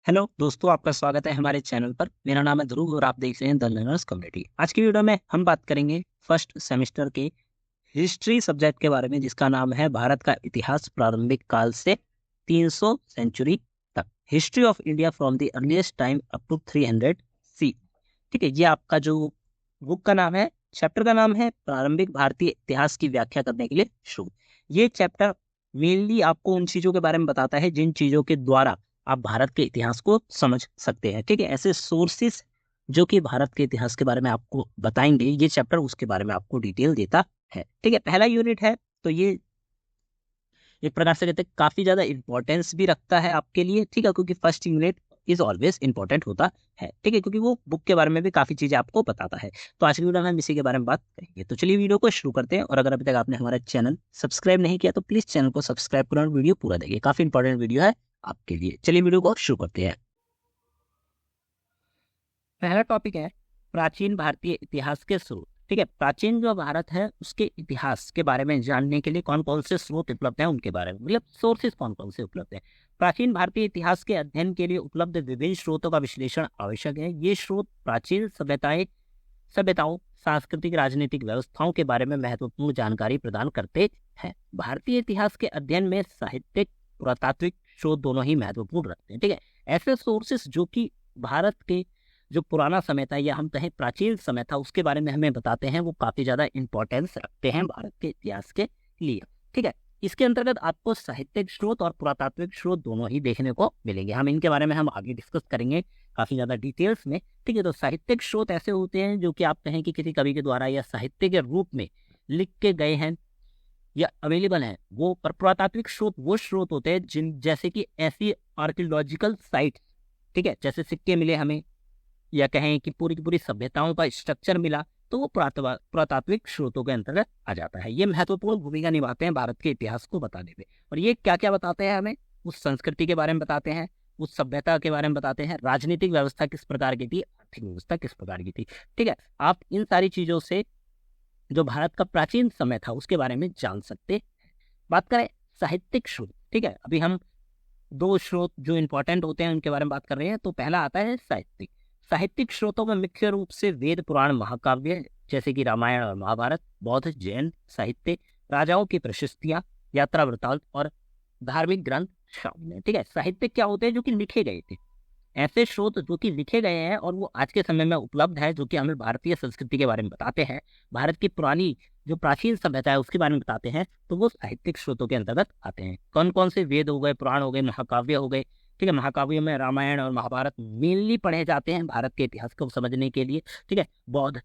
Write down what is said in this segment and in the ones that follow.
Hello दोस्तों, आपका स्वागत है हमारे चैनल पर। मेरा नाम है ध्रुव और आप देख रहे हैं द लर्नर्स कम्युनिटी। आज की वीडियो में हम बात करेंगे फर्स्ट सेमेस्टर के हिस्ट्री सब्जेक्ट के बारे में, जिसका नाम है भारत का इतिहास प्रारंभिक काल से 300 सेंचुरी तक। History of India from the earliest time up to 300 C. ठीक है, ये आपका जो बुक का नाम है, चैप्टर का नाम है प्रारंभिक भारतीय इतिहास की व्याख्या करने के लिए शुरू। ये चैप्टर मेनली आपको उन चीजों के बारे में बताता है जिन चीजों के द्वारा आप भारत के इतिहास को समझ सकते हैं। ठीक है, ऐसे सोर्सेस जो कि भारत के इतिहास के बारे में आपको बताएंगे, ये चैप्टर उसके बारे में आपको डिटेल देता है। ठीक है, पहला यूनिट है, तो ये एक प्रकार से कहते हैं काफी ज्यादा इंपॉर्टेंस भी रखता है आपके लिए। ठीक है, क्योंकि first unit is always important होता है। ठीक है, क्योंकि वो बुक के बारे में भी काफी चीजें आपको बताता है। तो आज की वीडियो में हम इसी के बारे में बात करेंगे। तो चलिए वीडियो को शुरू करते हैं। और अगर अभी तक आपने हमारा चैनल सब्सक्राइब नहीं किया तो प्लीज चैनल को सब्सक्राइब करें और वीडियो पूरा देखिए, काफी इंपॉर्टेंट वीडियो है आपके लिए। चलिए वीडियो को शुरू करते हैं। पहला टॉपिक है प्राचीन भारतीय इतिहास के स्रोत। ठीक है, प्राचीन जो भारत है उसके इतिहास के बारे में जानने के लिए कौन कौन से स्रोत उपलब्ध हैं उनके बारे में, मतलब सोर्सेज कौन कौन से उपलब्ध हैं। प्राचीन भारतीय इतिहास के अध्ययन के लिए उपलब्ध विभिन्न स्रोतों का विश्लेषण आवश्यक है। ये स्रोत प्राचीन सभ्यताओं, सांस्कृतिक, राजनीतिक व्यवस्थाओं के बारे में महत्वपूर्ण जानकारी प्रदान करते हैं। भारतीय इतिहास के अध्ययन में साहित्यिक, पुरातात्विक स्रोत दोनों ही महत्वपूर्ण रखते हैं। ठीक है, ऐसे सोर्सेस जो कि भारत के जो पुराना समय था या हम कहें प्राचीन समय था उसके बारे में हमें बताते हैं, वो काफी ज्यादा इंपॉर्टेंस रखते हैं भारत के इतिहास के लिए। ठीक है, इसके अंतर्गत आपको साहित्यिक स्रोत और पुरातात्विक स्रोत दोनों ही देखने को मिलेंगे। हम इनके बारे में हम आगे डिस्कस करेंगे काफी ज्यादा डिटेल्स में। ठीक है, तो साहित्यिक स्रोत ऐसे होते हैं जो कि आप कहें कि किसी कवि के द्वारा या साहित्य के रूप में लिख के गए हैं या अवेलेबल हैं वो। पर पुरातात्विक स्रोत वो स्रोत होते हैं जिन जैसे कि ऐसी आर्कियोलॉजिकल साइट्स, ठीक है, जैसे सिक्के मिले हमें या कहें कि पूरी की पूरी सभ्यताओं का स्ट्रक्चर मिला, तो वो पुरातात्विक स्रोतों के अंतर्गत आ जाता है। ये महत्वपूर्ण भूमिका निभाते हैं भारत के इतिहास को बताने में। और ये क्या क्या बताते हैं हमें, उस संस्कृति के बारे में बताते हैं, उस सभ्यता के बारे में बताते हैं, राजनीतिक व्यवस्था किस प्रकार की थी, आर्थिक व्यवस्था किस प्रकार की थी। ठीक है, आप इन सारी चीजों से जो भारत का प्राचीन समय था उसके बारे में जान सकते। बात करें साहित्यिक स्रोत, ठीक है, अभी हम दो स्रोत जो इंपॉर्टेंट होते हैं उनके बारे में बात कर रहे हैं। तो पहला आता है साहित्यिक। साहित्यिक स्रोतों में मुख्य रूप से वेद, पुराण, महाकाव्य जैसे कि रामायण और महाभारत, बौद्ध, जैन साहित्य, राजाओं की प्रशस्तियां, यात्रा वृतांत और धार्मिक ग्रंथ शामिल है। ठीक है, साहित्यिक क्या होते हैं, जो कि लिखे गए थे, ऐसे स्रोत जो कि लिखे गए हैं और वो आज के समय में उपलब्ध है, जो कि हमें भारतीय संस्कृति के बारे में बताते हैं, भारत की पुरानी जो प्राचीन सभ्यता है उसके बारे में बताते हैं, तो वो साहित्यिक स्रोतों के अंतर्गत आते हैं। कौन कौन से वेद हो गए, पुराण हो गए, महाकाव्य हो गए। ठीक है, महाकाव्य में रामायण और महाभारत मेनली पढ़े जाते हैं भारत के इतिहास को समझने के लिए। ठीक है, बौद्ध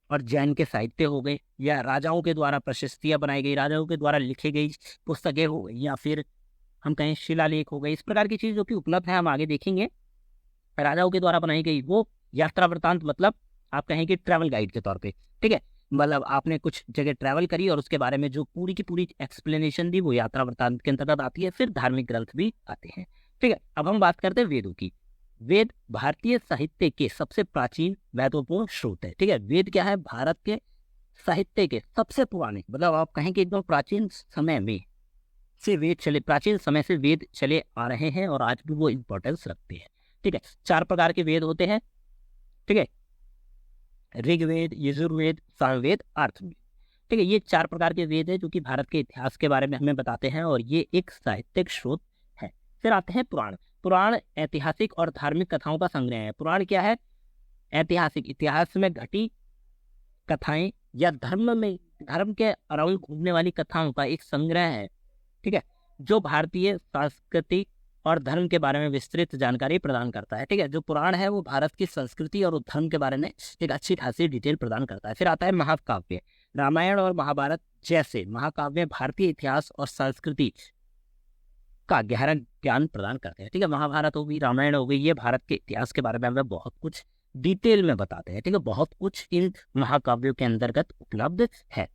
और जैन के साहित्य हो गए, या राजाओं के द्वारा प्रशस्तियां बनाई गई, राजाओं के द्वारा लिखी गई पुस्तकें हो गई, या फिर हम कहें शिलालेख हो गए। इस प्रकार की चीज जो कि उपलब्ध है हम आगे देखेंगे। राजाओं के द्वारा बनाई गई वो यात्रा वृतांत, मतलब आप कहें कि ट्रैवल गाइड के तौर पे। ठीक है, मतलब आपने कुछ जगह ट्रैवल करी और उसके बारे में जो पूरी की पूरी एक्सप्लेनेशन दी वो यात्रा वृतांत के अंतर्गत आती है। फिर धार्मिक ग्रंथ भी आते हैं। ठीक है, अब हम बात करते हैं वेदों की। वेद भारतीय साहित्य के सबसे प्राचीन महत्वपूर्ण स्रोत है। ठीक है, वेद क्या है, भारत के साहित्य के सबसे पुराने, मतलब आप कहें कि एकदम प्राचीन समय में से वेद चले, प्राचीन समय से वेद चले आ रहे हैं और आज भी वो इंपॉर्टेंस रखते हैं। ठीक है, चार प्रकार के वेद होते हैं। ठीक है, ऋग्वेद, यजुर्वेद, सामवेद, अर्थवेद। ठीक है, ये चार प्रकार के वेद है जो कि भारत के इतिहास के बारे में हमें बताते हैं और ये एक साहित्यिक स्रोत है। फिर आते हैं पुराण। पुराण ऐतिहासिक और धार्मिक कथाओं का संग्रह है। पुराण क्या है, ऐतिहासिक, इतिहास में घटी कथाएं या धर्म के अराउंड घूमने वाली कथाओं का एक संग्रह है। ठीक है, जो भारतीय संस्कृति और धर्म के बारे में विस्तृत जानकारी प्रदान करता है। ठीक है, जो पुराण है वो भारत की संस्कृति और धर्म के बारे में एक अच्छी खासी डिटेल प्रदान करता है। फिर आता है महाकाव्य। रामायण और महाभारत जैसे महाकाव्य भारतीय इतिहास और संस्कृति का गहरा ज्ञान प्रदान करते हैं। ठीक है, महाभारत हो गई, रामायण हो गई, ये भारत के इतिहास के बारे में हमें बहुत कुछ डिटेल में बताते हैं। ठीक है, बहुत कुछ इन महाकाव्यों के अंतर्गत उपलब्ध है।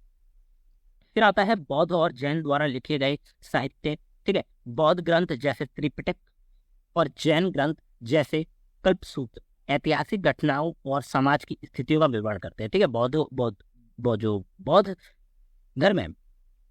फिर आता है बौद्ध और जैन द्वारा लिखे गए साहित्य। ठीक है, बौद्ध ग्रंथ जैसे त्रिपिटक और जैन ग्रंथ जैसे कल्पसूत्र ऐतिहासिक घटनाओं और समाज की स्थितियों का विवरण करते हैं। ठीक है, जो बौद्ध धर्म है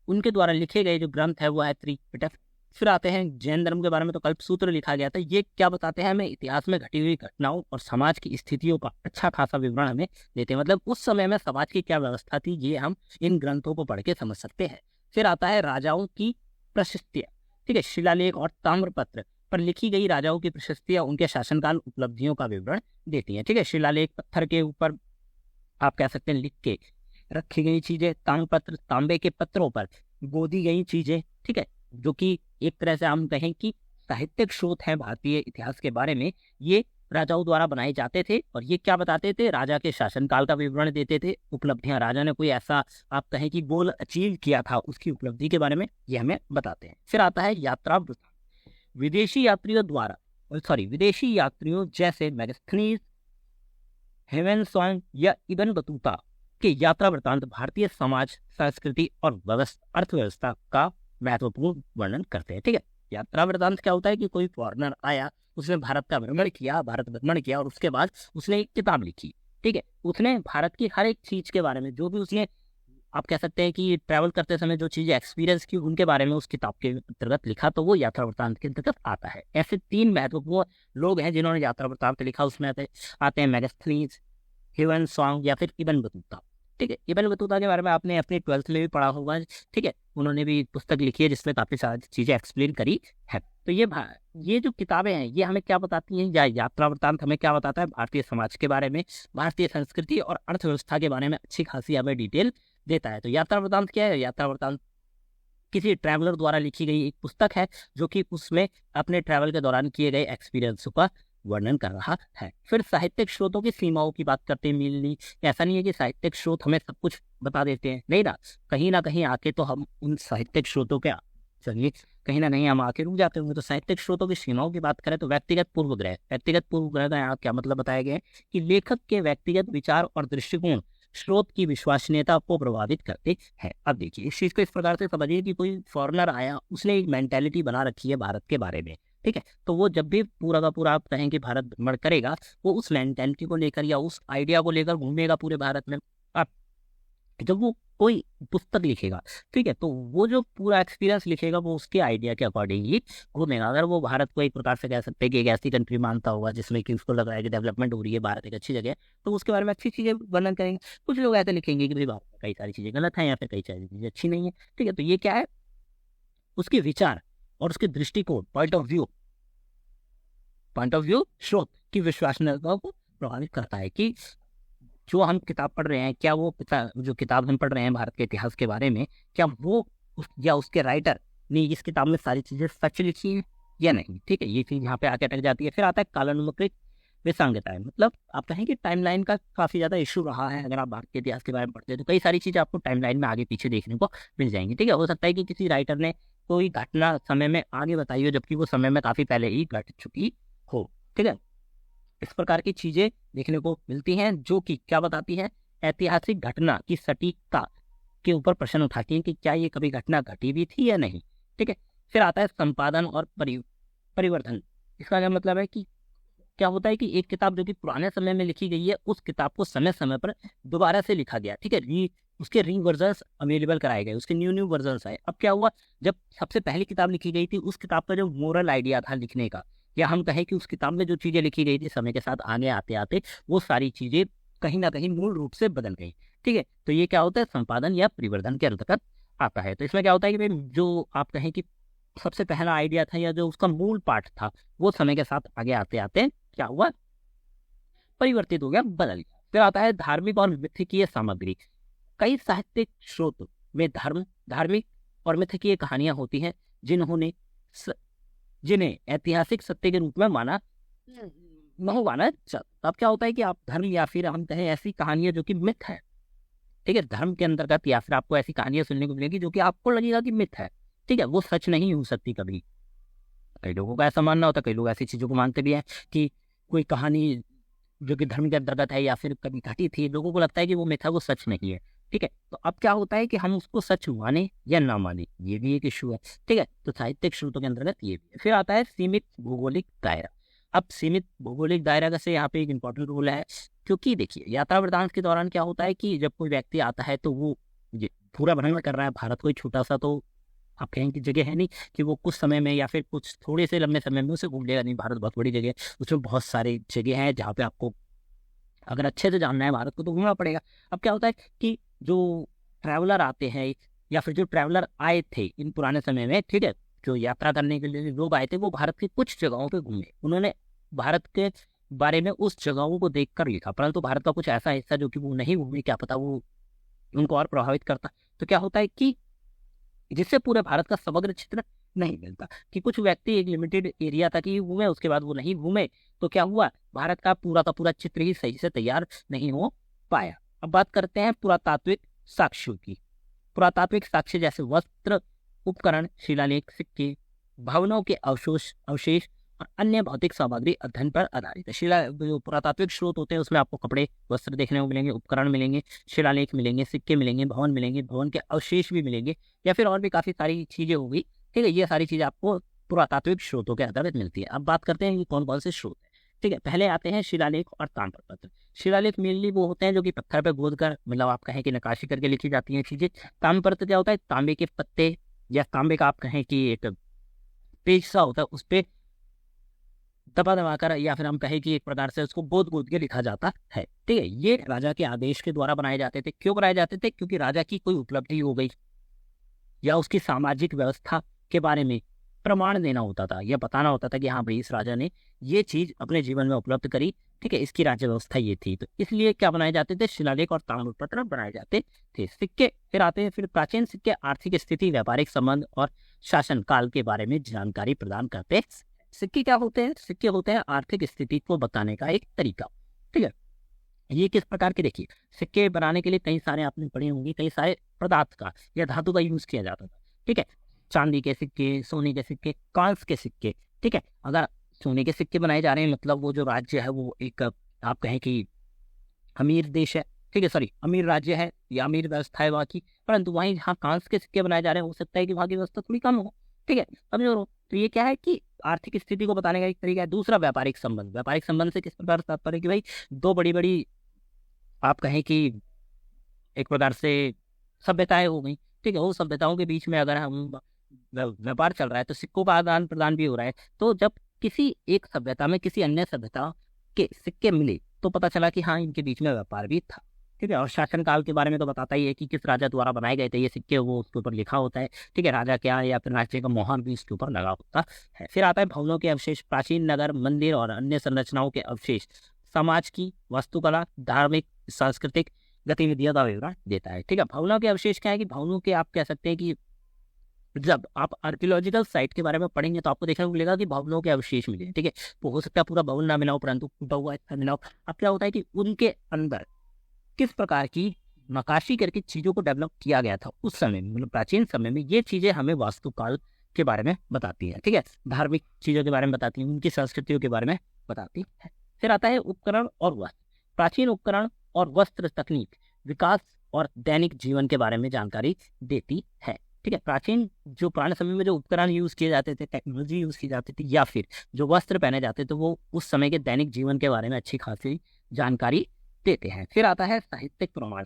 उनके द्वारा लिखे गए जो ग्रंथ है वो है त्रिपिटक, फिर आते हैं जैन धर्म के बारे में, तो कल्पसूत्र लिखा गया था। ये क्या बताते हैं हमें, इतिहास में घटी हुई घटनाओं और समाज की स्थितियों का अच्छा खासा विवरण हमें देते हैं, मतलब उस समय में समाज की क्या व्यवस्था थी ये हम इन ग्रंथों को पढ़ के समझ सकते हैं। फिर आता है राजाओं की प्रशस्तियां, ठीक है, शिलालेख और ताम्रपत्र पर लिखी गई राजाओं की प्रशस्तियां उनके शासनकाल उपलब्धियों का विवरण देती हैं, ठीक है। शिलालेख पत्थर के ऊपर आप कह सकते हैं लिख के रखी गई चीजें, ताम्रपत्र तांबे के पत्रों पर गोदी गई चीजें, ठीक है, जो कि एक तरह से हम कहें कि साहित्यिक स्रोत है भारतीय इतिहास के बारे में। ये राजाओं द्वारा बनाए जाते थे और ये क्या बताते थे, राजा के शासनकाल का विवरण देते थे, उपलब्धियां, राजा ने कोई ऐसा आप कहें कि गोल अचीव किया था उसकी उपलब्धि के बारे में ये हमें बताते हैं। फिर आता है यात्रा वृत्तांत। विदेशी यात्रियों जैसे मैगस्थनीज, हेवेनसॉन्ग या इब्न बतूता के यात्रा वृत्तांत भारतीय समाज, संस्कृति और अर्थव्यवस्था का महत्वपूर्ण वर्णन करते हैं, ठीक है। यात्रा वृत्तांत क्या होता है कि कोई फॉरेनर आया, उसने भारत भ्रमण किया और उसके बाद उसने एक किताब लिखी, ठीक है। उसने भारत की हर एक चीज के बारे में, जो भी उसने आप कह सकते हैं कि ट्रैवल करते समय जो चीजें एक्सपीरियंस की, उनके बारे में उस किताब के अंतर्गत लिखा, तो वो यात्रा वृत्तांत के अंतर्गत आता है। ऐसे 3 महत्वपूर्ण लोग हैं जिन्होंने यात्रा वृत्तांत लिखा। उसमें आते हैं मैगस्थनीज, ह्यूएनसांग या फिर इब्न बतूता, ठीक है। इब्न बतूता के बारे में आपने अपने 12th में भी पढ़ा होगा, ठीक है। उन्होंने भी पुस्तक लिखी है जिसमें काफी सारी चीजें एक्सप्लेन करी है। तो ये जो किताबें हैं ये हमें क्या बताती हैं, या यात्रा वृत्तांत हमें क्या बताता है, भारतीय समाज के बारे में, भारतीय संस्कृति और अर्थव्यवस्था के बारे में अच्छी खासी हमें डिटेल देता है। तो यात्रा वृत्तांत क्या है, यात्रा वृत्तांत किसी ट्रैवलर द्वारा लिखी गई एक पुस्तक है जो कि उसमें अपने ट्रैवल के दौरान किए गए एक्सपीरियंस का वर्णन कर रहा है। फिर साहित्यिक स्रोतों की सीमाओं की बात करते हैं मिलनी। ऐसा नहीं है कि साहित्यिक स्रोत हमें सब कुछ बता देते हैं, नहीं ना कहीं आके तो हम उन साहित्यिक स्रोतों के चलिए कहीं ना कहीं हम आके रुक जाते होंगे। तो साहित्यिक स्रोतों की सीमाओं की बात करें तो व्यक्तिगत पूर्वग्रह का यहाँ क्या मतलब बताया गया है कि लेखक के व्यक्तिगत विचार और दृष्टिकोण स्रोत की विश्वसनीयता को प्रभावित करते हैं। अब देखिए इस चीज को इस प्रकार से समझिए कि कोई फॉरेनर आया, उसने एक मेंटेलिटी बना रखी है भारत के बारे में, ठीक है। तो वो जब भी पूरा का पूरा आप कहें कि भारत भ्रमण करेगा, वो उस मेंटेलिटी को लेकर या उस आइडिया को लेकर घूमेगा पूरे भारत में। अब जब वो कोई पुस्तक लिखेगा, ठीक है, तो वो जो पूरा एक्सपीरियंस लिखेगा वो उसके आइडिया के अकॉर्डिंग ही घूमेगा। अगर वो भारत को एक प्रकार से कह सकते हैं कि एक ऐसी कंट्री मानता होगा जिसमें कि उसको लग रहा है कि डेवलपमेंट हो रही है, भारत एक अच्छी जगह है, तो उसके बारे में अच्छी चीजें वर्णन करेंगे। कुछ लोग ऐसे लिखेंगे कि भाई भारत में कई सारी चीजें गलत हैं या फिर कई सारी चीजें अच्छी नहीं है, ठीक है। तो ये क्या है, उसके विचार और उसके दृष्टिकोण, पॉइंट ऑफ व्यू स्रोत की विश्वसनीयता को प्रभावित करता है कि जो हम किताब पढ़ रहे हैं, क्या वो जो किताब हम पढ़ रहे हैं भारत के इतिहास के बारे में, क्या वो या उसके राइटर ने इस किताब में सारी चीजें सच लिखी हैं या नहीं, ठीक है। ये चीज यहाँ पे आके अटक जाती है। फिर आता है कालानुक्रमिक विसंगताएं, मतलब आप कहें कि टाइमलाइन का काफी ज्यादा इशू रहा है। अगर आप भारत के इतिहास के बारे में पढ़ते हैं तो कई सारी चीजें आपको टाइमलाइन में आगे पीछे देखने को मिल जाएंगी, ठीक है। हो सकता है कि किसी राइटर ने कोई घटना समय में आगे बताई हो जबकि वो समय में काफी पहले ही घट चुकी हो, ठीक है। इस प्रकार की चीजें देखने को मिलती हैं जो कि क्या बताती है, ऐतिहासिक घटना की सटीकता के ऊपर प्रश्न उठाती है कि क्या ये कभी घटना घटी भी थी या नहीं, ठीक है। फिर आता है संपादन और परिवर्तन। इसका क्या मतलब है कि क्या होता है कि एक किताब जो कि पुराने समय में लिखी गई है, उस किताब को समय समय पर दोबारा से लिखा गया, ठीक है। उसके रीवर्जन्स अवेलेबल कराए गए, उसके न्यू वर्जन्स आए। अब क्या हुआ, जब सबसे पहली किताब लिखी गई थी उस किताब का जो मोरल आइडिया था लिखने का, या हम कहें कि उस किताब में जो चीजें लिखी गई थी समय के साथ आगे आते आते वो सारी चीजें कहीं ना कहीं मूल रूप से बदल गई, ठीक है। तो ये क्या होता है, संपादन या परिवर्तन के अंतर्गत आता है। तो इसमें क्या होता है कि भाई जो आप कहें कि सबसे पहला आइडिया था या जो उसका मूल पार्ट था वो समय के साथ आगे आते आते क्या हुआ, परिवर्तित हो गया, बदल गया। फिर आता है धार्मिक और मिथकीय सामग्री। कई साहित्यिक स्रोत में धार्मिक और मिथकीय कहानियां होती हैं जिन्हें ऐतिहासिक सत्य के रूप में नहीं माना जाता। अब क्या होता है कि आप धर्म या फिर हम कहें ऐसी कहानियां जो कि मिथ है, ठीक है, धर्म के अंतर्गत या फिर आपको ऐसी कहानियां सुनने को मिलेगी जो कि आपको लगेगा कि मिथ है, ठीक है, वो सच नहीं हो सकती कभी। कई लोगों का ऐसा मानना होता है, कई लोग ऐसी चीजों को मानते भी हैं कि कोई कहानी जो कि धर्म के अंतर्गत है या फिर कभी घटी थी, लोगों को लगता है कि वो मिथ है, वो सच नहीं है, ठीक है। तो अब क्या होता है कि हम उसको सच माने या ना माने, ये भी एक इशू है, ठीक है। तो साहित्यिक स्रोतों के अंतर्गत ये भी है। फिर आता है सीमित भौगोलिक दायरा। अब सीमित भौगोलिक दायरा का से यहाँ पे एक इंपॉर्टेंट रोल है, क्योंकि देखिए यात्रा वृत्तांत के दौरान क्या होता है कि जब कोई व्यक्ति आता है तो वो पूरा भ्रमण कर रहा है भारत, कोई छोटा सा तो आप कहें कि जगह है नहीं कि वो कुछ समय में या फिर कुछ थोड़े से लंबे समय में उसे घूम लेगा, नहीं। भारत बहुत बड़ी जगह है, उसमें बहुत सारी जगह हैं जहाँ पे आपको अगर अच्छे से जानना है भारत को तो घूमना पड़ेगा। अब क्या होता है कि जो ट्रैवलर आते हैं या फिर जो ट्रैवलर आए थे इन पुराने समय में, ठीक है, जो यात्रा करने के लिए लोग आए थे, वो भारत की कुछ जगहों पे घूमे, उन्होंने भारत के बारे में उस जगहों को देखकर लिखा, परंतु भारत का कुछ ऐसा हिस्सा जो कि वो नहीं घूमे, क्या पता वो उनको और प्रभावित करता। तो क्या होता है कि जिससे पूरे भारत का समग्र चित्र नहीं मिलता, कि कुछ व्यक्ति एक लिमिटेड एरिया तक ही घूमे, उसके बाद वो नहीं घूमे, तो क्या हुआ, भारत का पूरा चित्र ही सही से तैयार नहीं हो पाया। अब बात करते हैं पुरातात्विक साक्ष्यों की। पुरातात्विक साक्ष्य जैसे वस्त्र, उपकरण, शिलालेख, सिक्के, भवनों के अवशेष अवशेष और अन्य भौतिक सामग्री अध्ययन पर आधारित है। जो पुरातात्विक स्रोत होते हैं उसमें आपको कपड़े, वस्त्र देखने को मिलेंगे, उपकरण मिलेंगे, शिलालेख मिलेंगे, सिक्के मिलेंगे, भवन मिलेंगे, भवन के अवशेष भी मिलेंगे, या फिर और भी काफी सारी चीजें होगी, ठीक है। ये सारी चीजें आपको पुरातात्विक स्रोतों के आधारित मिलती है। अब बात करते हैं कि कौन कौन से स्रोत है, ठीक है। पहले आते हैं शिलालेख और ताम्रपत्र। शिलालेख मेनली वो होते हैं जो कि पत्थर पे खोद कर, मतलब आप कहें कि नक्काशी करके लिखी जाती हैं चीजें। ताम्रपत्र क्या होता है, तांबे के पत्ते या तांबे का आप कहें कि एक पेज सा होता है, उस पे दबा दबा कर या फिर हम कहें कि एक प्रकार से उसको गोद गोद के लिखा जाता है, ठीक है। ये राजा के आदेश के द्वारा बनाए जाते थे। क्यों बनाए जाते थे, क्योंकि राजा की कोई उपलब्धि हो गई या उसकी सामाजिक व्यवस्था के बारे में प्रमाण देना होता था, या बताना होता था कि हाँ भाई इस राजा ने ये चीज अपने जीवन में उपलब्ध करी, ठीक है, इसकी राज्य व्यवस्था ये थी। तो इसलिए क्या बनाए जाते थे, शिलालेख और ताम्रपत्र बनाए जाते थे। सिक्के फिर आते हैं। फिर प्राचीन सिक्के आर्थिक स्थिति, व्यापारिक संबंध और शासन काल के बारे में जानकारी प्रदान करते। सिक्के क्या होते हैं, सिक्के होते हैं आर्थिक स्थिति को बताने का एक तरीका, ठीक है। ये किस प्रकार के, देखिए, सिक्के बनाने के लिए कई सारे आपने पढ़े होंगे, कई सारे पदार्थ का या धातु का यूज किया जाता था, ठीक है। चांदी के सिक्के, सोने के सिक्के, कांस के सिक्के, ठीक है। अगर सोने के सिक्के बनाए जा रहे हैं मतलब वो जो राज्य है वो एक आप कहें कि अमीर देश है, ठीक है, सॉरी अमीर राज्य है या अमीर व्यवस्था है वहाँ की, परंतु वहीं जहाँ कांस के सिक्के बनाए जा रहे हैं हो सकता है कि वहाँ की व्यवस्था थोड़ी कम हो, ठीक है, कमजोर हो। तो ये क्या है कि आर्थिक स्थिति को बताने का एक तरीका है। दूसरा व्यापारिक संबंध। व्यापारिक संबंध से किस प्रकार तात्पर्य कि भाई दो बड़ी बड़ी आप कहें कि एक प्रकार से सभ्यताएं हो गई, ठीक है, वो सभ्यताओं के बीच में अगर हम व्यापार चल रहा है तो सिक्कों का आदान प्रदान भी हो रहा है। तो जब किसी एक सभ्यता में किसी अन्य सभ्यता के सिक्के मिले तो पता चला कि हाँ इनके बीच में व्यापार भी था, ठीक है। और शासन काल के बारे में तो बताता ही है कि किस राजा द्वारा बनाए गए थे ये सिक्के, वो उसके ऊपर लिखा होता है, ठीक है। राजा क्या या फिर राज्य का मोहर भी इसके ऊपर लगा होता है। फिर आता है भवनों के अवशेष। प्राचीन नगर, मंदिर और अन्य संरचनाओं के अवशेष समाज की वास्तुकला, धार्मिक, सांस्कृतिक गतिविधियों का विवरण देता है, ठीक है। भवनों के अवशेष क्या है कि भवनों के आप कह सकते हैं कि जब आप आर्कियोलॉजिकल साइट के बारे में पढ़ेंगे तो आपको देखने को मिलेगा कि भवनों के अवशेष मिले, ठीक है। तो हो सकता है पूरा भवन ना मिला हो परंतु टूटा हुआ हिस्सा मिला हो। अब क्या होता है कि उनके अंदर किस प्रकार की नक्काशी करके चीजों को डेवलप किया गया था उस समय में, मतलब प्राचीन समय में, ये चीजें हमें वास्तुकाल के बारे में बताती है, ठीक है। धार्मिक चीजों के बारे में बताती है, उनकी संस्कृतियों के बारे में बताती है। फिर आता है उपकरण और वस्त्र। प्राचीन उपकरण और वस्त्र तकनीक, विकास और दैनिक जीवन के बारे में जानकारी देती है, ठीक है। प्राचीन जो पुराने समय में जो उपकरण यूज किए जाते थे, टेक्नोलॉजी यूज की जाती थी, या फिर जो वस्त्र पहने जाते थे, वो उस समय के दैनिक जीवन के बारे में अच्छी खासी जानकारी देते हैं। फिर आता है साहित्यिक प्रमाण।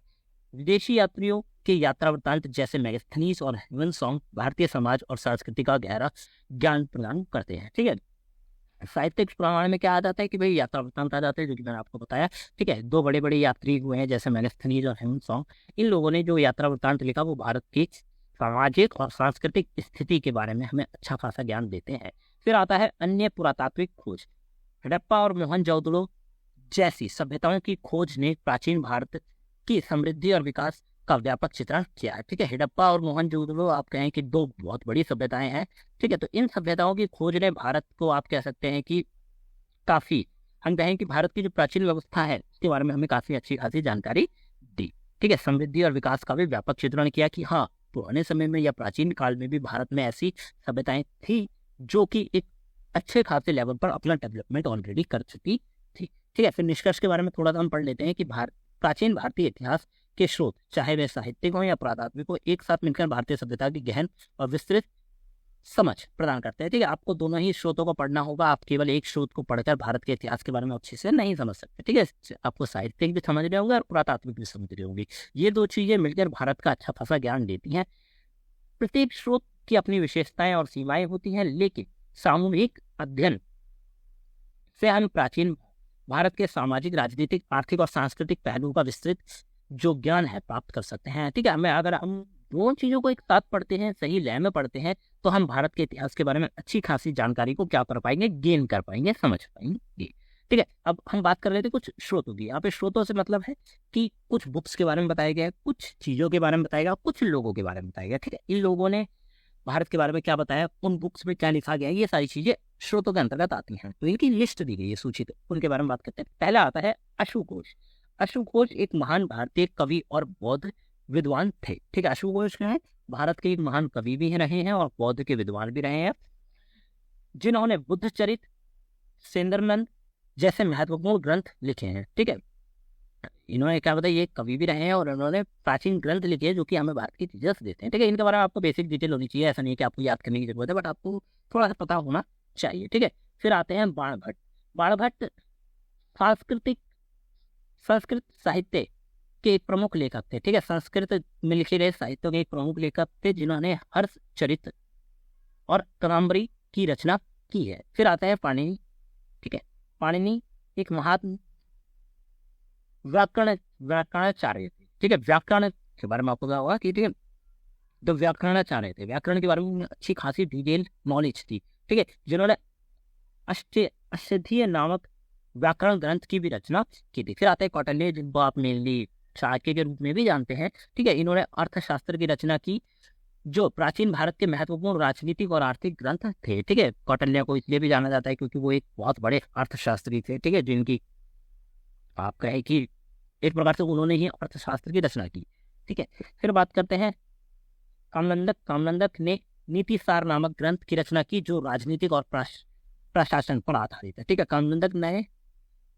विदेशी यात्रियों के यात्रा वृत्तांत जैसे मैगस्थनीज और हेवन सॉन्ग भारतीय समाज और संस्कृति का गहरा ज्ञान प्रदान करते हैं, ठीक है। साहित्यिक प्रमाण में क्या आ जाता है कि भाई यात्रा वृत्तांत आ जाते हैं, जो कि मैंने आपको बताया, ठीक है। दो बड़े बड़े यात्री हुए हैं जैसे मैगस्थनीज और हेवन सॉन्ग, इन लोगों ने जो यात्रा वृत्तांत लिखा वो भारत की सामाजिक और सांस्कृतिक स्थिति के बारे में हमें अच्छा खासा ज्ञान देते हैं। फिर आता है अन्य पुरातात्विक खोज। हड़प्पा और मोहनजोदड़ो जैसी सभ्यताओं की खोज ने प्राचीन भारत की समृद्धि और विकास का व्यापक चित्रण किया है, ठीक है। हड़प्पा और मोहनजोदड़ो आप कहें कि दो बहुत बड़ी सभ्यताएं हैं, ठीक है। तो इन सभ्यताओं की खोज ने भारत को आप कह सकते हैं कि काफी, हम कहें कि भारत की जो प्राचीन व्यवस्था है उसके बारे में हमें काफी अच्छी खासी जानकारी दी, ठीक है। समृद्धि और विकास का भी व्यापक चित्रण किया कि हाँ पुराने समय में या प्राचीन काल में भी भारत में ऐसी सभ्यताएं थी जो कि एक अच्छे खासे लेवल पर अपना डेवलपमेंट ऑलरेडी कर चुकी थी, ठीक है। फिर निष्कर्ष के बारे में थोड़ा सा हम पढ़ लेते हैं कि प्राचीन भारतीय इतिहास के स्रोत, चाहे वे साहित्यिक हो या पुरातात्विक हो, एक साथ मिलकर भारतीय सभ्यता की गहन और विस्तृत समझ प्रदान करते हैं, ठीक है। आपको दोनों ही स्रोतों को पढ़ना होगा, आप केवल एक स्रोत को पढ़कर भारत के इतिहास के बारे में अच्छे से नहीं समझ सकते, ठीक है। आपको साहित्यिक भी समझ रहे होंगे और पुरातात्विक भी समझ रहे होंगे। ये दो चीजें मिलकर भारत का अच्छा खासा ज्ञान देती हैं। प्रत्येक स्रोत की अपनी विशेषताएं और सीमाएं होती हैं, लेकिन सामूहिक अध्ययन से हम प्राचीन भारत के सामाजिक, राजनीतिक, आर्थिक और सांस्कृतिक पहलुओं का विस्तृत जो ज्ञान है प्राप्त कर सकते हैं। ठीक है, हमें अगर हम दोनों चीजों को एक साथ पढ़ते हैं, सही लय में पढ़ते हैं, तो हम भारत के इतिहास के बारे में अच्छी खासी जानकारी को क्या कर पाएंगे, गेन कर पाएंगे, समझ पाएंगे। ठीक है, अब हम बात कर रहे थे कुछ स्रोतों की। यहाँ पे स्रोतों से मतलब है कि कुछ बुक्स के बारे में बताया गया है, कुछ चीजों के बारे में बताया गया, कुछ लोगों के बारे में बताया गया। ठीक है, इन लोगों ने भारत के बारे में क्या बताया, उन बुक्स में क्या लिखा गया है, ये सारी चीजें स्रोतों के अंतर्गत आती हैं। तो इनकी लिस्ट दी गई है, सूचित, उनके बारे में बात करते हैं। पहला आता है अश्वघोष। अश्वघोष एक महान भारतीय कवि और बौद्ध विद्वान थे। ठीक है, अश्वघोष जो है भारत के एक महान कवि भी रहे हैं और बौद्ध के विद्वान भी रहे हैं, जिन्होंने बुद्ध चरित, सेंद्रनंद जैसे महत्वपूर्ण ग्रंथ लिखे हैं। ठीक है, इन्होंने क्या बताया, ये कवि भी रहे हैं और इन्होंने प्राचीन ग्रंथ लिखे हैं जो कि हमें भारत की टीचर्स देते हैं। ठीक है, इनके बारे में आपको बेसिक डिटेल होनी चाहिए, ऐसा नहीं है कि आपको याद करने की जरूरत है, बट आपको थोड़ा सा पता होना चाहिए। ठीक है, फिर आते हैं बाणभट्ट। बाणभट्ट संस्कृत साहित्य के एक प्रमुख लेखक थे। ठीक है, संस्कृत में लिखे गए साहित्य के एक प्रमुख लेखक थे, जिन्होंने हर्ष चरित्र और कादंबरी की रचना की है। फिर आता है पाणिनि। ठीक है, पाणिनि एक महान व्याकरणाचार्य थे। ठीक है, व्याकरण के बारे में आपको क्या होगा कि ठीक है, तो व्याकरणाचार्य थे, व्याकरण के बारे में अच्छी खासी डिटेल नॉलेज थी। ठीक है, जिन्होंने अष्टध्यायी नामक व्याकरण ग्रंथ की भी रचना की थी। फिर आते हैं कौटिल्य, जिनको आप मेनली चाणक्य के रूप में भी जानते हैं। ठीक है, इन्होंने अर्थशास्त्र की रचना की, जो प्राचीन भारत के महत्वपूर्ण राजनीतिक और आर्थिक ग्रंथ थे। ठीक है, कौटिल्य को इसलिए भी जाना जाता है क्योंकि वो एक बहुत बड़े अर्थशास्त्री थे। ठीक है, जिनकी आप कहें कि एक प्रकार से उन्होंने ही अर्थशास्त्र की रचना की। ठीक है, फिर बात करते हैं कामनंदक। कामनंदक ने नीतिसार नामक ग्रंथ की रचना की, जो राजनीतिक और प्रशासन पर आधारित है। ठीक है, कामनंदक ने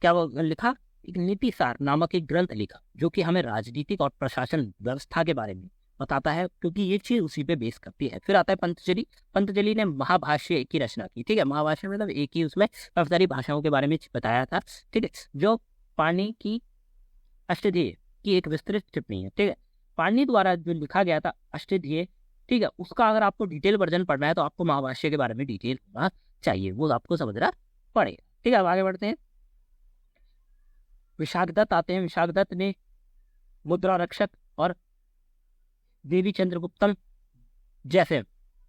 क्या लिखा, एक नीतिसार नामक एक ग्रंथ लिखा, जो कि हमें राजनीतिक और प्रशासन व्यवस्था के बारे में बताता है, क्योंकि ये चीज उसी पे बेस करती है। फिर आता है पंतजलि। पंतजलि ने महाभाष्य की रचना की। ठीक है, महाभाष्य मतलब एक ही उसमें काफी सारी भाषाओं के बारे में बताया था। ठीक है, जो पाणिनि की अष्टध्यायी की एक विस्तृत टिप्पणी है। ठीक है, पाणिनि द्वारा जो लिखा गया था अष्टध्यायी, ठीक है, उसका अगर आपको डिटेल वर्जन पढ़ना है तो आपको महाभाष्य के बारे में डिटेल होना चाहिए, वो आपको समझना पड़ेगा। ठीक है, अब आगे बढ़ते हैं। विशाखदत्त आते हैं। विशाखदत्त ने मुद्रा रक्षक और देवी चंद्रगुप्तम जैसे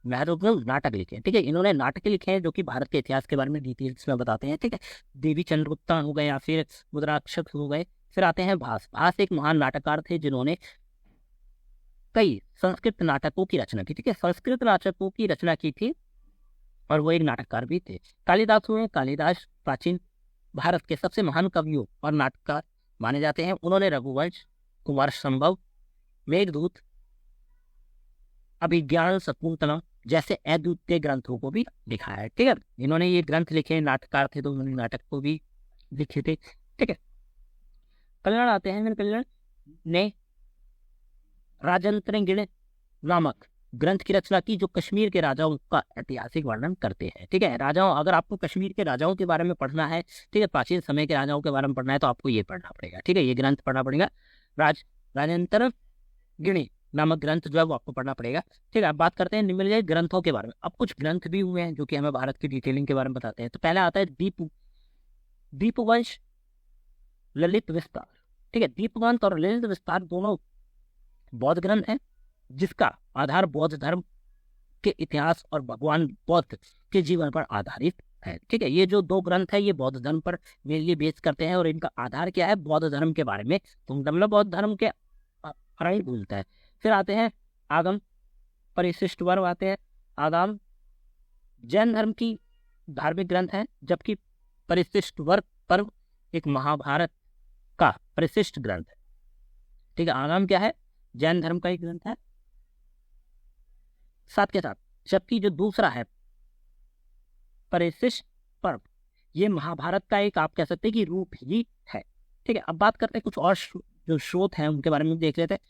महत्वपूर्ण नाटक लिखे हैं। ठीक है, इन्होंने नाटक लिखे हैं जो कि भारत के इतिहास के बारे में डिटेल्स में बताते हैं। ठीक है, देवी चंद्रगुप्ता हो गए या फिर मुद्राक्षक हो गए। फिर आते हैं भास। भास एक महान नाटककार थे, जिन्होंने कई संस्कृत नाटकों की रचना की। ठीक है, संस्कृत नाटकों की रचना की थी और वो एक नाटककार भी थे। कालिदास हुए। कालिदास प्राचीन भारत के सबसे महान कवियों और नाटककार माने जाते हैं। उन्होंने रघुवंश, कुमार संभव, मेघदूत, अभिज्ञान शकुंतलम जैसे अद्वितीय ग्रंथों को भी लिखा है। ठीक है, इन्होंने ये ग्रंथ लिखे, नाटककार थे तो उन्होंने नाटक को भी लिखे थे। ठीक है, कल्याण आते हैं। कल्याण ने राजतंत्रिण नामक ग्रंथ की रचना की, जो कश्मीर के राजाओं का ऐतिहासिक वर्णन करते हैं। ठीक है, राजाओं, अगर आपको कश्मीर के राजाओं के बारे में पढ़ना है, ठीक है, प्राचीन समय के राजाओं के बारे में पढ़ना है, तो आपको ये पढ़ना पड़ेगा। ठीक है, ये ग्रंथ पढ़ना पड़ेगा। राजतंत्रिण नामक ग्रंथ जो है वो आपको पढ़ना पड़ेगा। ठीक है, अब बात करते हैं निम्नलिखित ग्रंथों के बारे में। अब कुछ ग्रंथ भी हुए हैं जो कि हमें भारत की डिटेलिंग के बारे में बताते हैं। तो पहला आता है दीपवंश, ललित विस्तार। ठीक है, दीपवंश और ललित विस्तार दोनों बौद्ध ग्रंथ हैं, जिसका आधार बौद्ध धर्म के इतिहास और भगवान बौद्ध के जीवन पर आधारित है। ठीक है, ये जो दो ग्रंथ है ये बौद्ध धर्म पर मेनली बेस करते हैं और इनका आधार क्या है, बौद्ध धर्म के बारे में मतलब बौद्ध धर्म के ही बोलता है। फिर आते हैं आगम परिशिष्ट पर्व आते हैं। आगम जैन धर्म की धार्मिक ग्रंथ है, जबकि परिशिष्ट पर्व एक महाभारत का परिशिष्ट ग्रंथ है। ठीक है, आगम क्या है, जैन धर्म का एक ग्रंथ है साथ के साथ, जबकि जो दूसरा है परिशिष्ट पर्व, ये महाभारत का एक आप कह सकते हैं कि रूप ही है। ठीक है, अब बात करते हैं कुछ और जो स्रोत हैं उनके बारे में देख लेते हैं।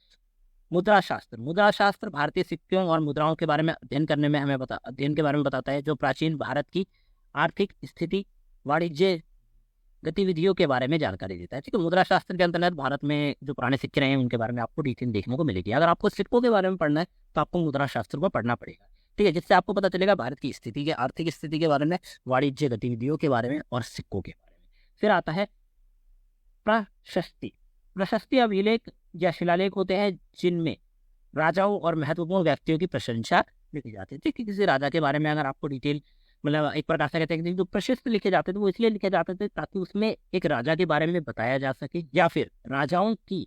मुद्रा शास्त्र। मुद्रा शास्त्र भारतीय सिक्कों और मुद्राओं के बारे में अध्ययन करने में हमें अध्ययन के बारे में बताता है, जो प्राचीन भारत की आर्थिक स्थिति, वाणिज्य गतिविधियों के बारे में जानकारी देता है। ठीक है, मुद्रा शास्त्र के अंतर्गत भारत में जो पुराने सिक्के रहे हैं उनके बारे में आपको डिटेल देखने को मिलेगी। अगर आपको सिक्कों के बारे में पढ़ना है तो आपको मुद्रा शास्त्र को पढ़ना पड़ेगा। ठीक है, जिससे आपको पता चलेगा भारत की स्थिति के, आर्थिक स्थिति के बारे में, वाणिज्य गतिविधियों के बारे में और सिक्कों के बारे में। फिर आता है प्रशस्ति। प्रशस्ति अभिलेख या शिलालेख होते हैं जिनमें राजाओं और महत्वपूर्ण व्यक्तियों की प्रशंसा लिखी जाती है। ठीक है, किसी राजा के बारे में अगर आपको डिटेल, मतलब एक प्रकार से कहते हैं कि जो प्रशस्ति लिखे जाते थे वो इसलिए लिखे जाते थे ताकि उसमें एक राजा के बारे में बताया जा सके, या फिर राजाओं की,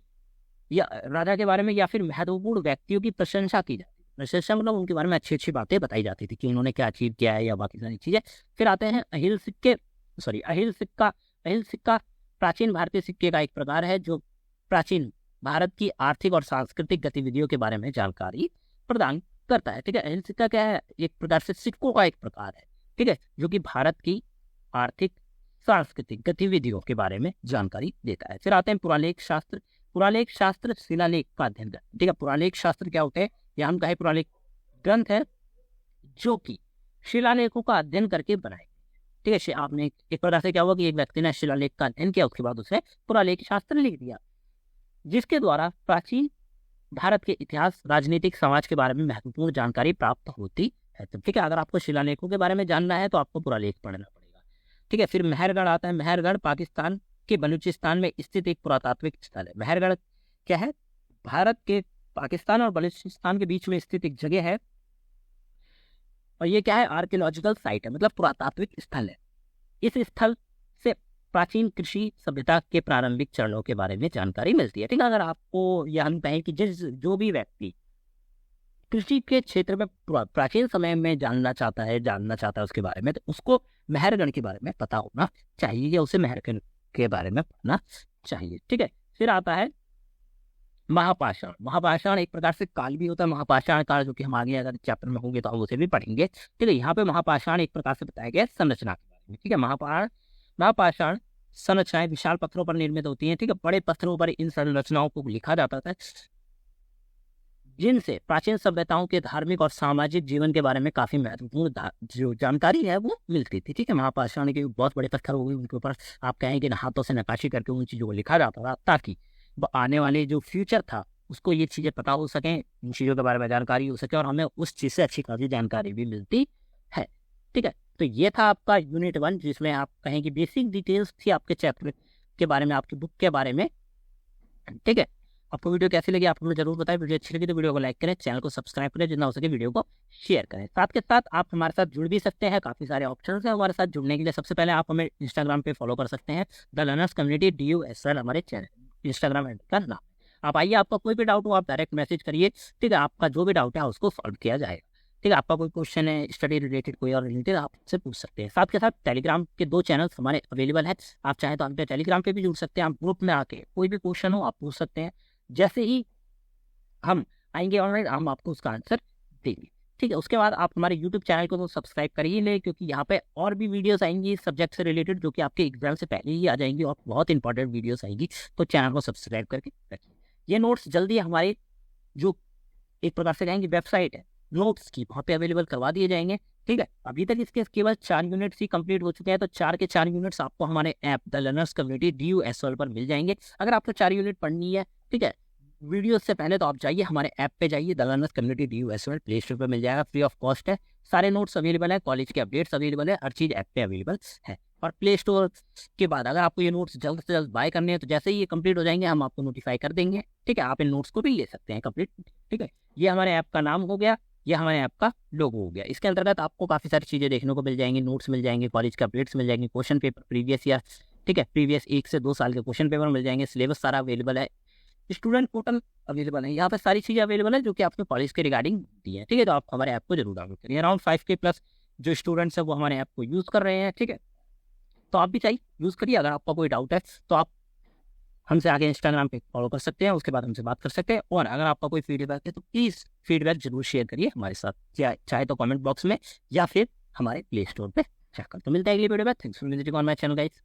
या राजा के बारे में, या फिर महत्वपूर्ण व्यक्तियों की प्रशंसा की जाती है। प्रशंसा मतलब उनके बारे में अच्छी अच्छी बातें बताई जाती थी कि उन्होंने क्या अचीव किया है या बाकी सारी चीजें। फिर आते हैं अहिल सिक्के, अहिल सिक्का। अहिल सिक्का प्राचीन भारतीय सिक्के का एक प्रकार है जो प्राचीन भारत की आर्थिक और सांस्कृतिक गतिविधियों के बारे में जानकारी प्रदान करता है। ठीक है, अहिल सिक्का क्या है? एक प्रकार से सिक्कों का एक प्रकार है, ठीक है, जो कि भारत की आर्थिक सांस्कृतिक गतिविधियों के बारे में जानकारी देता है। फिर आते हैं पुरालेख शास्त्र। पुरालेख शास्त्र शिलालेख का अध्ययन करता है। ठीक है, पुरालेख शास्त्र क्या होते हैं? या हम कहें पुरालेख ग्रंथ है जो कि शिलालेखों का अध्ययन करके बनाए। ठीक है, आपने एक प्रकार से क्या हुआ कि एक व्यक्ति ने शिलालेख का अध्ययन किया, उसके बाद उसने पुरालेख शास्त्र लिख दिया, जिसके द्वारा प्राचीन भारत के इतिहास, राजनीतिक, समाज के बारे में महत्वपूर्ण जानकारी प्राप्त होती है। तो ठीक है, अगर आपको शिलालेखों के बारे में जानना है तो आपको पुरालेख पढ़ना पड़ेगा। ठीक है, फिर मेहरगढ़ आता है। मेहरगढ़ पाकिस्तान के बलूचिस्तान में स्थित एक पुरातात्विक स्थल है। मेहरगढ़ क्या है? भारत के पाकिस्तान और बलूचिस्तान के बीच में स्थित एक जगह है, और ये क्या है? आर्कियोलॉजिकल साइट है, मतलब पुरातात्विक स्थल है। इस स्थल से प्राचीन कृषि सभ्यता के प्रारंभिक चरणों के बारे में जानकारी मिलती है। ठीक है, अगर आपको यह हम कहें कि जो भी व्यक्ति कृषि के क्षेत्र में प्राचीन समय में जानना चाहता है उसके बारे में, तो उसको मेहरगढ़ के बारे में पता होना चाहिए, या उसे मेहरगढ़ के बारे में पढ़ना चाहिए। ठीक है, फिर आता है महापाषाण। महापाषाण एक प्रकार से काल भी होता है, महापाषाण काल, जो कि हम आगे अगर चैप्टर में होंगे तो हम उसे भी पढ़ेंगे। ठीक है, यहाँ पे महापाषाण एक प्रकार से बताया गया संरचना के बारे में। ठीक है, महापाषाण संरचनाएं विशाल पत्थरों पर निर्मित होती हैं। ठीक है, बड़े पत्थरों पर इन संरचनाओं को लिखा जाता था, जिनसे प्राचीन सभ्यताओं के धार्मिक और सामाजिक जीवन के बारे में काफी महत्वपूर्ण जो जानकारी है वो मिलती थी। ठीक है, महापाषाण के बहुत बड़े पत्थर हो गए, उनके ऊपर आप कहें कि हाथों से नक्काशी करके उन चीजों को लिखा जाता था, ताकि आने वाले जो फ्यूचर था उसको ये चीजें पता हो सके, इन चीजों के बारे में जानकारी हो सके, और हमें उस चीज से अच्छी खासी जानकारी भी मिलती है। ठीक है, तो ये था आपका यूनिट 1, जिसमें आप कहें कि बेसिक डिटेल्स थी आपके चैप्टर के बारे में, आपकी बुक के बारे में। ठीक है, आपको वीडियो कैसी लगी आप हमें जरूर बताएं। वीडियो अच्छी लगी तो वीडियो को लाइक करें, चैनल को सब्सक्राइब करें, जितना हो सके वीडियो को शेयर करें। साथ के साथ आप हमारे साथ जुड़ भी सकते हैं, काफी सारे ऑप्शन है हमारे साथ जुड़ने के लिए। सबसे पहले आप हमें इंस्टाग्राम पे फॉलो कर सकते हैं, द लर्नर्स कम्युनिटी DUSL हमारे चैनल इंस्टाग्राम हैंडल का नाम। आप आइए, आपका कोई भी डाउट हो आप डायरेक्ट मैसेज करिए। ठीक है, आपका जो भी डाउट है उसको सॉल्व किया जाएगा। ठीक है, आपका कोई क्वेश्चन है स्टडी रिलेटेड, कोई और रिलेटेड, आप उससे पूछ सकते हैं। साथ के साथ टेलीग्राम के 2 चैनल्स हमारे अवेलेबल है, आप चाहें तो हम पे टेलीग्राम पे भी जुड़ सकते हैं। आप ग्रुप में आके कोई भी क्वेश्चन हो आप पूछ सकते हैं, जैसे ही हम आएंगे ऑनलाइन हम आपको उसका आंसर देंगे। ठीक है, उसके बाद आप हमारे YouTube चैनल को तो सब्सक्राइब करिए ले, क्योंकि यहाँ पे और भी वीडियोस आएंगी इस सब्जेक्ट से रिलेटेड, जो कि आपके एग्जाम से पहले ही आ जाएंगी और बहुत इंपॉर्टेंट वीडियोस आएंगी, तो चैनल को सब्सक्राइब करके रखिए। ये नोट्स जल्दी हमारे जो एक प्रकार से कहेंगे वेबसाइट है नोट्स की, वहाँ पे अवेलेबल करवा दिए जाएंगे। ठीक है, अभी तक इसके केवल 4 यूनिट्स ही कंप्लीट हो चुके हैं, तो 4 के 4 यूनिट्स आपको हमारे app the learners community DUSL पर मिल जाएंगे। अगर आपको 4 यूनिट पढ़नी है, ठीक है, वीडियो से पहले तो आप जाइए हमारे ऐप पे जाइए, the learners community DUSL play store पर मिल जाएगा, फ्री ऑफ कॉस्ट है। सारे नोट्स अवेलेबल है, कॉलेज के अपडेट्स अवेलेबल है, हर चीज ऐप पे अवेलेबल है। और प्ले स्टोर के बाद अगर आपको ये नोट्स जल्द से जल्द बाय करने हैं, तो जैसे ही ये कंप्लीट हो जाएंगे हम आपको नोटिफाई कर देंगे। ठीक है, आप इन नोट्स को भी ले सकते हैं कंप्लीट। ठीक है, ये हमारे ऐप का नाम हो गया, ये हमारे ऐप का लोगो हो गया। इसके अंतर्गत आपको काफी सारी चीजें देखने को मिल जाएंगी, नोट्स मिल जाएंगे, कॉलेज के अपडेट्स मिल जाएंगे, क्वेश्चन पेपर प्रीवियस ईयर, ठीक है, प्रीवियस 1 से 2 साल के क्वेश्चन पेपर मिल जाएंगे, सिलेबस सारा अवेलेबल है, स्टूडेंट पोर्टल अवेलेबल है, यहाँ पे सारी चीजें अवेलेबल है जो कि आपके कॉलेज के रिगार्डिंग दी है। ठीक है, तो आप हमारे ऐप को जरूर डाउनलोड करिए। अराउंड 5K प्लस जो स्टूडेंट्स है वो हमारे ऐप को यूज कर रहे हैं। ठीक है, तो आप भी चाहिए यूज करिए। अगर आपका कोई डाउट है तो आप हमसे आगे इंस्टाग्राम पे फॉलो कर सकते हैं, उसके बाद हमसे बात कर सकते हैं। और अगर आपका कोई फीडबैक है तो प्लीज फीडबैक जरूर शेयर करिए हमारे साथ, चाहे तो कमेंट बॉक्स में या फिर हमारे प्ले स्टोर पे जाकर। तो मिलता है अगली वीडियो में। Thanks for visiting on my channel guys.